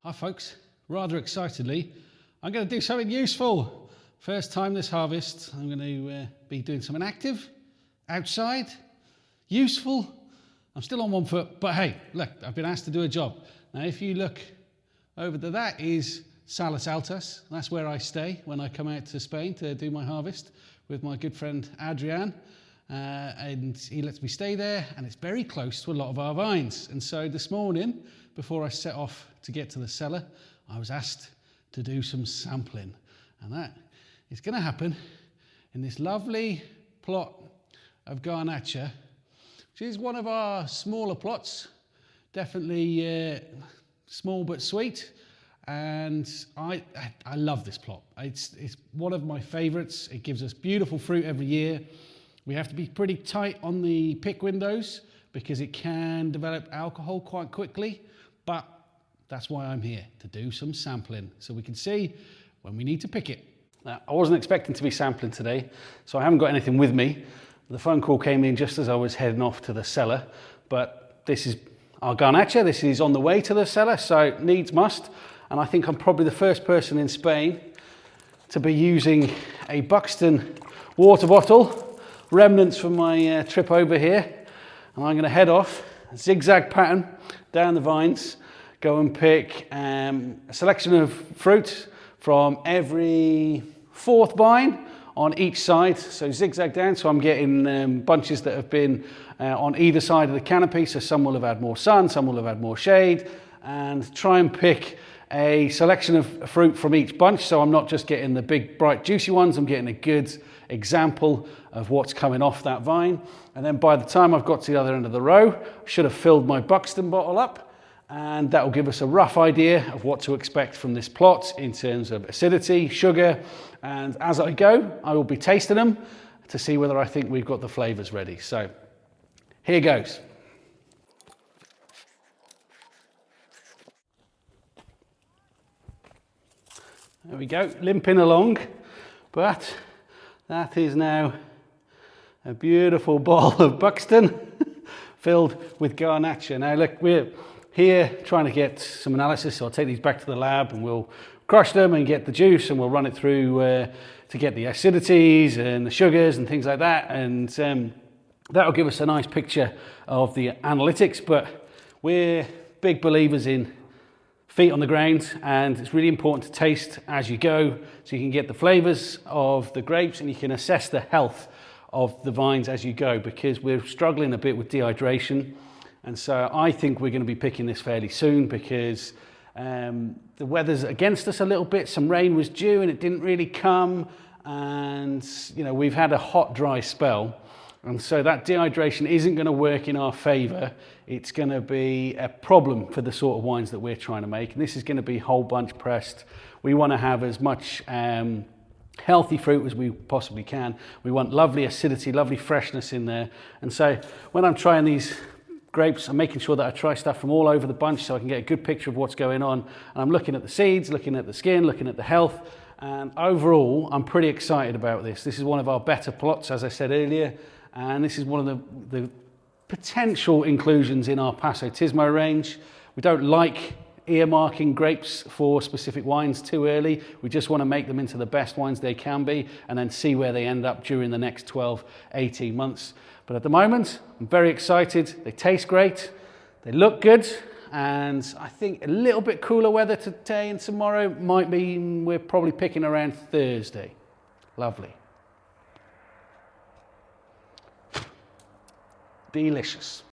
Hi folks, rather excitedly, I'm going to do something useful. First time this harvest, I'm going to be doing something active, outside, useful. I'm still on one foot, but hey, look, I've been asked to do a job. Now if you look over to that is Salas Altas. That's where I stay when I come out to Spain to do my harvest with my good friend Adrian. And he lets me stay there, and it's very close to a lot of our vines. And so this morning, before I set off to get to the cellar, I was asked to do some sampling. And that is going to happen in this lovely plot of Garnacha, which is one of our smaller plots, definitely small but sweet. And I love this plot. It's one of my favorites. It gives us beautiful fruit every year. We have to be pretty tight on the pick windows because it can develop alcohol quite quickly, but that's why I'm here, to do some sampling so we can see when we need to pick it. Now, I wasn't expecting to be sampling today, so I haven't got anything with me. The phone call came in just as I was heading off to the cellar, but this is our Garnacha. This is on the way to the cellar, so needs must. And I think I'm probably the first person in Spain to be using a Buxton water bottle, remnants from my trip over here. And I'm going to head off, zigzag pattern, down the vines, go and pick a selection of fruit from every fourth vine on each side. So zigzag down, so I'm getting bunches that have been on either side of the canopy. So some will have had more sun, some will have had more shade, and try and pick a selection of fruit from each bunch, so I'm not just getting the big bright juicy ones, I'm getting a good example of what's coming off that vine. And then by the time I've got to the other end of the row, I should have filled my Buxton bottle up, and that will give us a rough idea of what to expect from this plot in terms of acidity, sugar, and as I go I will be tasting them to see whether I think we've got the flavours ready. So here goes. There we go, limping along, but that is now a beautiful bottle of Buxton filled with Garnacha. Now look, we're here trying to get some analysis, so I'll take these back to the lab and we'll crush them and get the juice, and we'll run it through to get the acidities and the sugars and things like that, and that'll give us a nice picture of the analytics. But we're big believers in feet on the ground, and it's really important to taste as you go so you can get the flavors of the grapes and you can assess the health of the vines as you go, because we're struggling a bit with dehydration. And so I think we're going to be picking this fairly soon because the weather's against us a little bit. Some rain was due and it didn't really come, and you know, we've had a hot dry spell. And so that dehydration isn't going to work in our favour. It's going to be a problem for the sort of wines that we're trying to make. And this is going to be whole bunch pressed. We want to have as much healthy fruit as we possibly can. We want lovely acidity, lovely freshness in there. And so when I'm trying these grapes, I'm making sure that I try stuff from all over the bunch so I can get a good picture of what's going on. And I'm looking at the seeds, looking at the skin, looking at the health. And overall, I'm pretty excited about this. This is one of our better plots, as I said earlier. And this is one of the potential inclusions in our Passotismo range. We don't like earmarking grapes for specific wines too early. We just want to make them into the best wines they can be and then see where they end up during the next 12, 18 months. But at the moment, I'm very excited. They taste great, they look good, and I think a little bit cooler weather today and tomorrow might mean we're probably picking around Thursday. Lovely. Delicious.